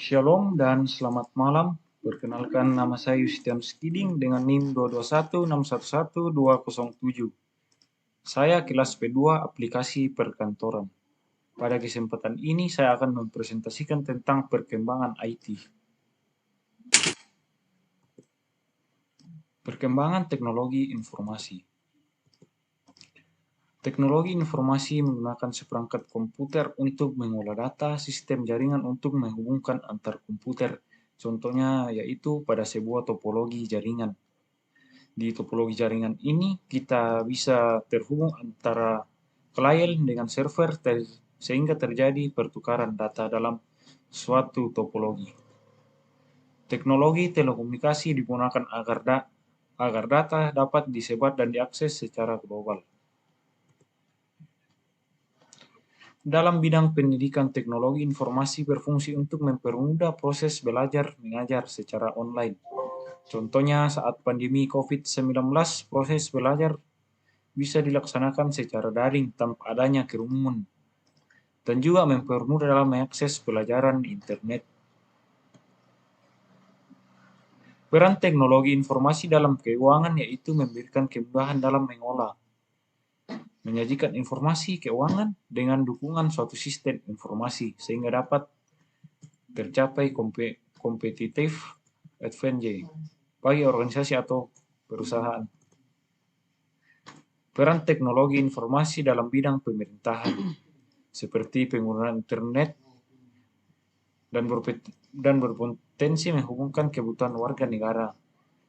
Shalom dan selamat malam. Perkenalkan, nama saya Yustianus Kiding dengan NIM 221611207. Saya kelas P2 aplikasi perkantoran. Pada kesempatan ini saya akan mempresentasikan tentang perkembangan IT. Perkembangan teknologi informasi. Teknologi informasi menggunakan seperangkat komputer untuk mengolah data, sistem jaringan untuk menghubungkan antar komputer. Contohnya yaitu pada sebuah topologi jaringan. Di topologi jaringan ini kita bisa terhubung antara klien dengan server sehingga terjadi pertukaran data dalam suatu topologi. Teknologi telekomunikasi digunakan agar data dapat disebar dan diakses secara global. Dalam bidang pendidikan, teknologi informasi berfungsi untuk mempermudah proses belajar mengajar secara online. Contohnya saat pandemi COVID-19, proses belajar bisa dilaksanakan secara daring tanpa adanya kerumunan, dan juga mempermudah dalam mengakses pelajaran internet. Peran teknologi informasi dalam keuangan yaitu memberikan kemudahan dalam mengolah, menyajikan informasi keuangan dengan dukungan suatu sistem informasi sehingga dapat tercapai kompetitif advantage bagi organisasi atau perusahaan. Peran teknologi informasi dalam bidang pemerintahan seperti penggunaan internet dan berpotensi menghubungkan kebutuhan warga negara,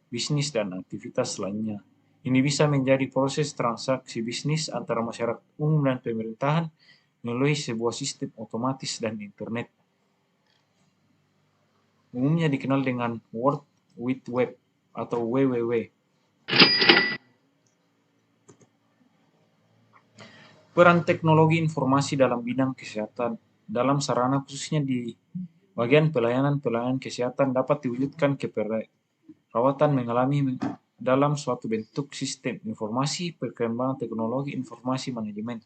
bisnis, dan aktivitas lainnya. Ini bisa menjadi proses transaksi bisnis antara masyarakat umum dan pemerintahan melalui sebuah sistem otomatis dan internet. Umumnya dikenal dengan World Wide Web atau WWW. Peran teknologi informasi dalam bidang kesehatan dalam sarana khususnya di bagian pelayanan kesehatan dapat diwujudkan ke perawatan mengalami dalam suatu bentuk sistem informasi perkembangan teknologi informasi manajemen.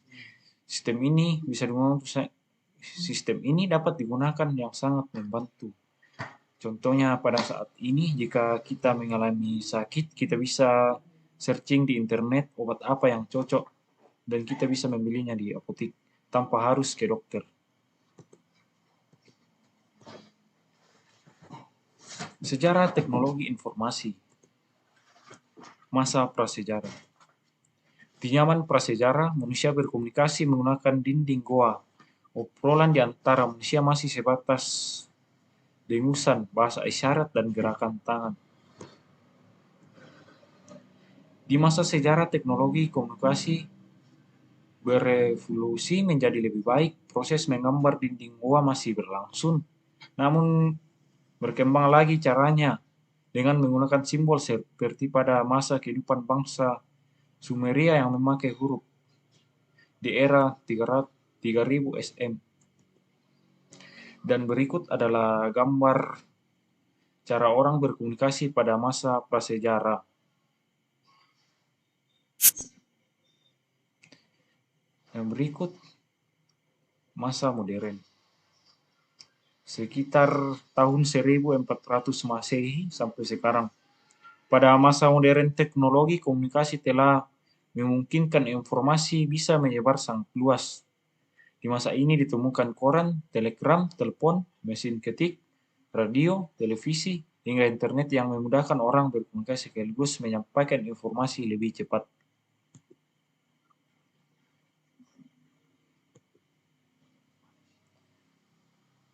Sistem ini dapat digunakan yang sangat membantu. Contohnya pada saat ini jika kita mengalami sakit, kita bisa searching di internet obat apa yang cocok dan kita bisa membelinya di apotek tanpa harus ke dokter. Sejarah teknologi informasi. Masa prasejarah. Di zaman prasejarah, manusia berkomunikasi menggunakan dinding goa. Obrolan di antara manusia masih sebatas dengusan, bahasa isyarat, dan gerakan tangan. Di masa sejarah teknologi komunikasi berevolusi menjadi lebih baik, proses menggambar dinding goa masih berlangsung. Namun berkembang lagi caranya dengan menggunakan simbol seperti pada masa kehidupan bangsa Sumeria yang memakai huruf di era 3000 SM. Dan berikut adalah gambar cara orang berkomunikasi pada masa prasejarah. Yang berikut masa modern. Sekitar tahun 1400 Masehi sampai sekarang. Pada masa modern, teknologi komunikasi telah memungkinkan informasi bisa menyebar sangat luas. Di masa ini ditemukan koran, telegram, telepon, mesin ketik, radio, televisi, hingga internet yang memudahkan orang berkomunikasi sekaligus menyampaikan informasi lebih cepat.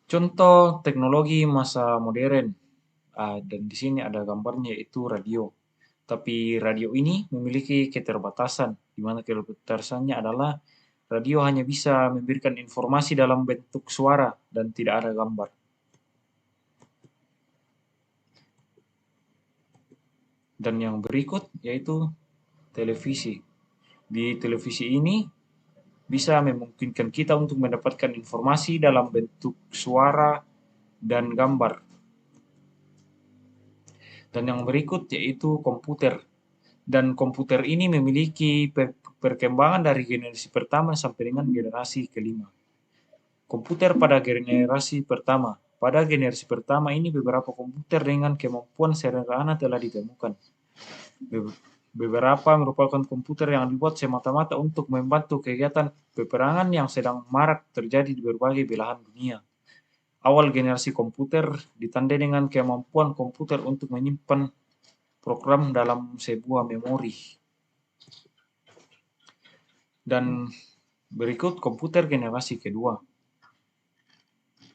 Contoh teknologi masa modern, dan di sini ada gambarnya yaitu radio. Tapi radio ini memiliki keterbatasan, di mana keterbatasannya adalah radio hanya bisa memberikan informasi dalam bentuk suara dan tidak ada gambar. Dan yang berikut yaitu televisi. Di televisi ini bisa memungkinkan kita untuk mendapatkan informasi dalam bentuk suara dan gambar. Dan yang berikut yaitu komputer. Dan komputer ini memiliki perkembangan dari generasi pertama sampai dengan generasi kelima. Komputer pada generasi pertama pada generasi pertama ini beberapa komputer dengan kemampuan sederhana telah ditemukan. Beberapa merupakan komputer yang dibuat semata-mata untuk membantu kegiatan peperangan yang sedang marak terjadi di berbagai belahan dunia. Awal generasi komputer ditandai dengan kemampuan komputer untuk menyimpan program dalam sebuah memori. Dan berikut komputer generasi kedua.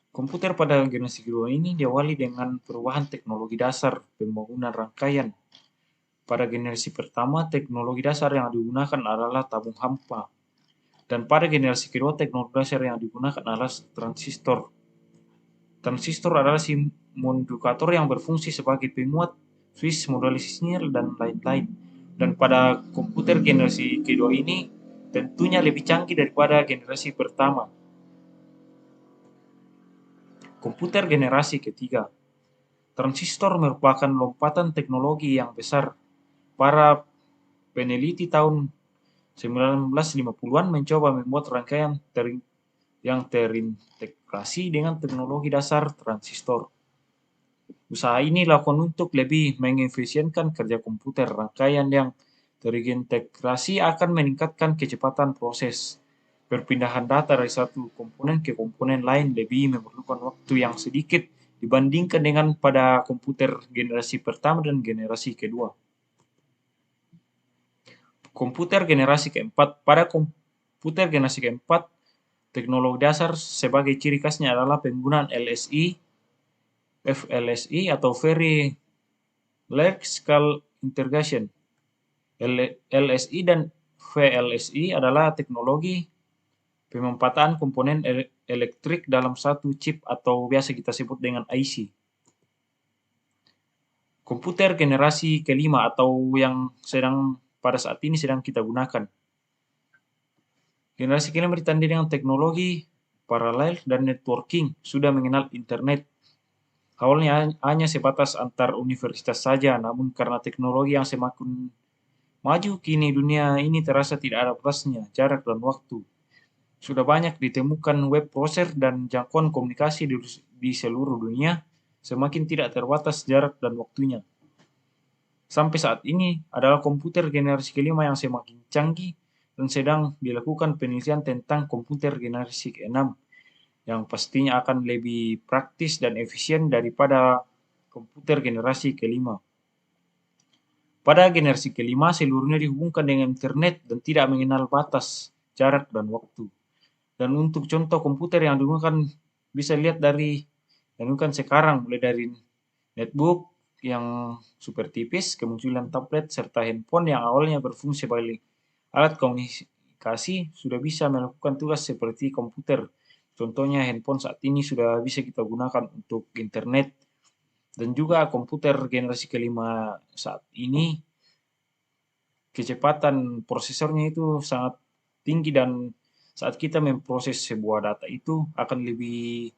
Komputer pada generasi kedua ini diawali dengan perubahan teknologi dasar pembangunan rangkaian. Pada generasi pertama, teknologi dasar yang digunakan adalah tabung hampa. Dan pada generasi kedua, teknologi dasar yang digunakan adalah transistor. Transistor adalah semikondukator yang berfungsi sebagai penguat, switch, modulasi sinyal, dan lain-lain. Dan pada komputer generasi kedua ini, tentunya lebih canggih daripada generasi pertama. Komputer generasi ketiga. Transistor merupakan lompatan teknologi yang besar. Para peneliti tahun 1950-an mencoba membuat rangkaian yang terintegrasi dengan teknologi dasar transistor. Usaha ini dilakukan untuk lebih mengefisienkan kerja komputer. Rangkaian yang terintegrasi akan meningkatkan kecepatan proses. Perpindahan data dari satu komponen ke komponen lain lebih memerlukan waktu yang sedikit dibandingkan dengan pada komputer generasi pertama dan generasi kedua. Komputer generasi keempat. Pada komputer generasi keempat, teknologi dasar sebagai ciri khasnya adalah penggunaan LSI, FLSI atau Very Large Scale Integration. LSI dan VLSI adalah teknologi pemanfaatan komponen elektrik dalam satu chip atau biasa kita sebut dengan IC. Komputer generasi kelima atau yang pada saat ini sedang kita gunakan. Generasi kelima ditandai dengan teknologi paralel dan networking, sudah mengenal internet. Awalnya hanya sebatas antar universitas saja, namun karena teknologi yang semakin maju kini dunia ini terasa tidak ada batasnya, jarak dan waktu. Sudah banyak ditemukan web browser dan jangkauan komunikasi di seluruh dunia semakin tidak terbatas jarak dan waktunya. Sampai saat ini adalah komputer generasi kelima yang semakin canggih dan sedang dilakukan penelitian tentang komputer generasi keenam yang pastinya akan lebih praktis dan efisien daripada komputer generasi kelima. Pada generasi kelima, seluruhnya dihubungkan dengan internet dan tidak mengenal batas, jarak, dan waktu. Dan untuk contoh komputer yang digunakan bisa lihat dari yang digunakan sekarang, mulai dari netbook yang super tipis, kemunculan tablet, serta handphone yang awalnya berfungsi sebagai alat komunikasi sudah bisa melakukan tugas seperti komputer. Contohnya handphone saat ini sudah bisa kita gunakan untuk internet. Dan juga komputer generasi kelima saat ini kecepatan prosesornya itu sangat tinggi dan saat kita memproses sebuah data itu akan lebih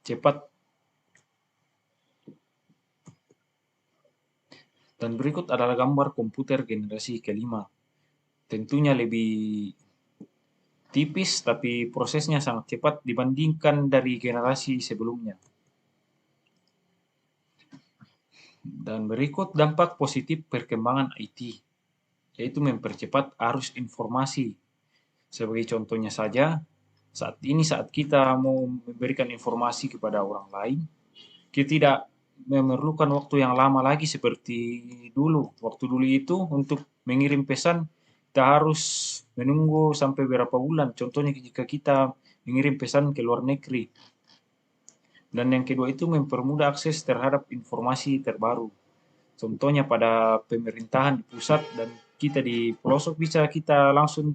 cepat. Dan berikut adalah gambar komputer generasi kelima. Tentunya lebih tipis tapi prosesnya sangat cepat dibandingkan dari generasi sebelumnya. Dan berikut dampak positif perkembangan IT, yaitu mempercepat arus informasi. Sebagai contohnya saja, saat kita mau memberikan informasi kepada orang lain, kita tidak memerlukan waktu yang lama lagi seperti dulu. Waktu dulu itu untuk mengirim pesan, kita harus menunggu sampai berapa bulan. Contohnya jika kita mengirim pesan ke luar negeri. Dan yang kedua itu mempermudah akses terhadap informasi terbaru. Contohnya pada pemerintahan di pusat dan kita di pelosok bisa kita langsung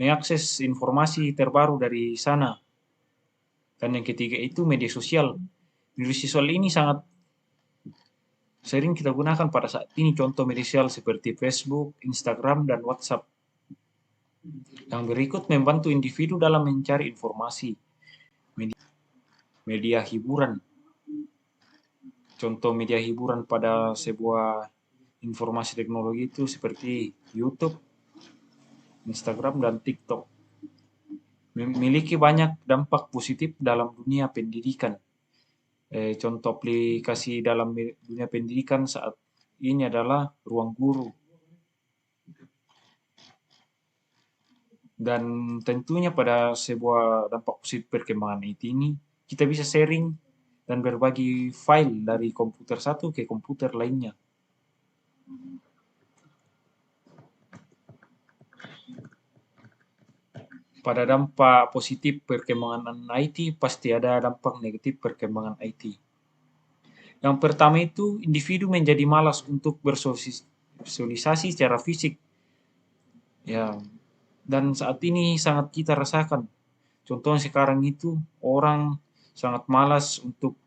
mengakses informasi terbaru dari sana. Dan yang ketiga itu media sosial. Media sosial ini sangat sering kita gunakan pada saat ini, contoh media sosial seperti Facebook, Instagram, dan WhatsApp. Yang berikut membantu individu dalam mencari informasi. Media hiburan. Contoh media hiburan pada sebuah informasi teknologi itu seperti YouTube, Instagram, dan TikTok. Memiliki banyak dampak positif dalam dunia pendidikan. Contoh aplikasi dalam dunia pendidikan saat ini adalah Ruang Guru. Dan tentunya pada sebuah dampak positif perkembangan IT ini, kita bisa sharing dan berbagi file dari komputer satu ke komputer lainnya. Pada dampak positif perkembangan IT, pasti ada dampak negatif perkembangan IT. Yang pertama itu, individu menjadi malas untuk bersosialisasi secara fisik. Ya, dan saat ini sangat kita rasakan. Contohnya sekarang itu orang sangat malas untuk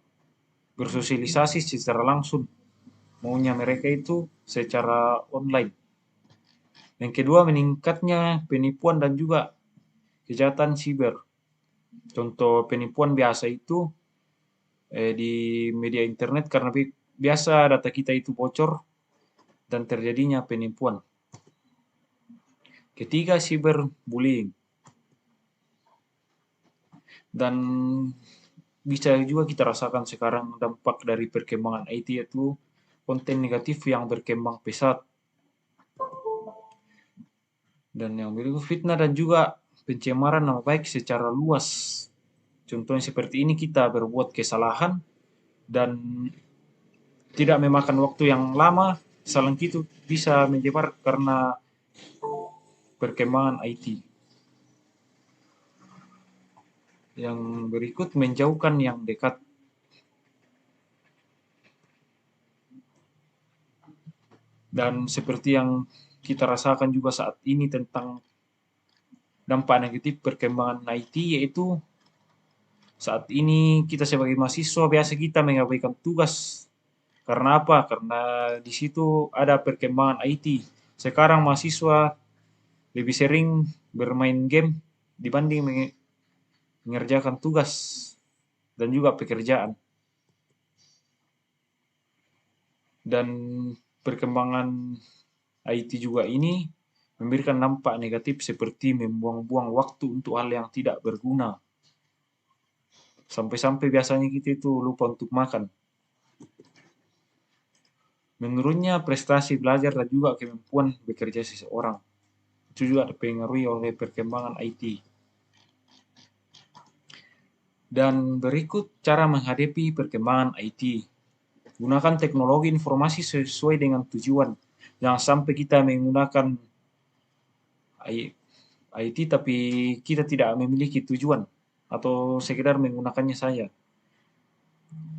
bersosialisasi secara langsung. Maunya mereka itu secara online. Yang kedua, meningkatnya penipuan dan juga kejahatan siber. Contoh penipuan biasa itu di media internet karena biasa data kita itu bocor dan terjadinya penipuan. Ketiga, cyberbullying. Dan bisa juga kita rasakan sekarang dampak dari perkembangan IT itu konten negatif yang berkembang pesat. Dan yang berikut, fitnah dan juga pencemaran nama baik secara luas. Contohnya seperti ini, kita berbuat kesalahan dan tidak memakan waktu yang lama, kesalahan itu bisa menyebar karena perkembangan IT. Yang berikut, menjauhkan yang dekat. Dan seperti yang kita rasakan juga saat ini tentang dampak negatif perkembangan IT, yaitu saat ini kita sebagai mahasiswa biasa kita mengabaikan tugas. Karena apa? Karena di situ ada perkembangan IT. Sekarang mahasiswa lebih sering bermain game dibanding mengerjakan tugas dan juga pekerjaan. Dan perkembangan IT juga ini memberikan dampak negatif seperti membuang-buang waktu untuk hal yang tidak berguna. Sampai-sampai biasanya kita itu lupa untuk makan. Menurutnya prestasi belajar dan juga kemampuan bekerja seseorang itu juga dipengaruhi oleh perkembangan IT. Dan berikut cara menghadapi perkembangan IT. Gunakan teknologi informasi sesuai dengan tujuan. Jangan sampai kita menggunakan IT tapi kita tidak memiliki tujuan atau sekedar menggunakannya saja.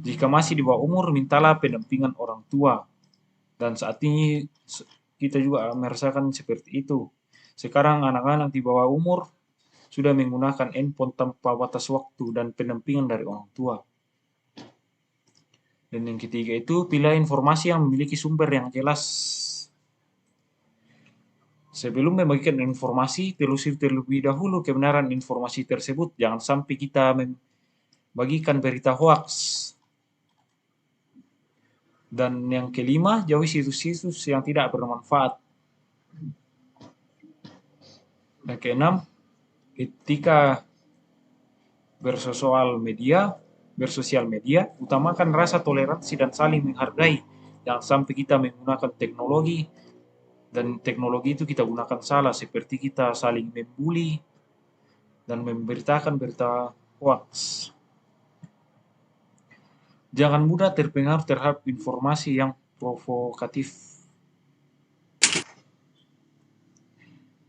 Jika masih di bawah umur, mintalah pendampingan orang tua. Dan saat ini kita juga merasakan seperti itu. Sekarang anak-anak di bawah umur sudah menggunakan handphone tanpa batas waktu dan pendampingan dari orang tua. Dan yang ketiga itu, pilih informasi yang memiliki sumber yang jelas. Sebelum membagikan informasi, telusuri terlebih dahulu kebenaran informasi tersebut. Jangan sampai kita membagikan berita hoax. Dan yang kelima, jauhi situs-situs yang tidak bermanfaat. Yang keenam, ketika bersosial media, utamakan rasa toleransi dan saling menghargai. Jangan sampai kita menggunakan teknologi dan teknologi itu kita gunakan salah, seperti kita saling membuli dan memberitakan berita hoax. Jangan mudah terpengaruh terhadap informasi yang provokatif.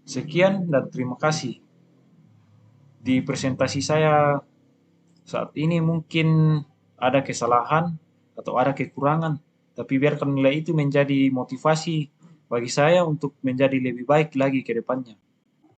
Sekian dan terima kasih. Di presentasi saya saat ini mungkin ada kesalahan atau ada kekurangan, tapi biarkan nilai itu menjadi motivasi bagi saya untuk menjadi lebih baik lagi ke depannya.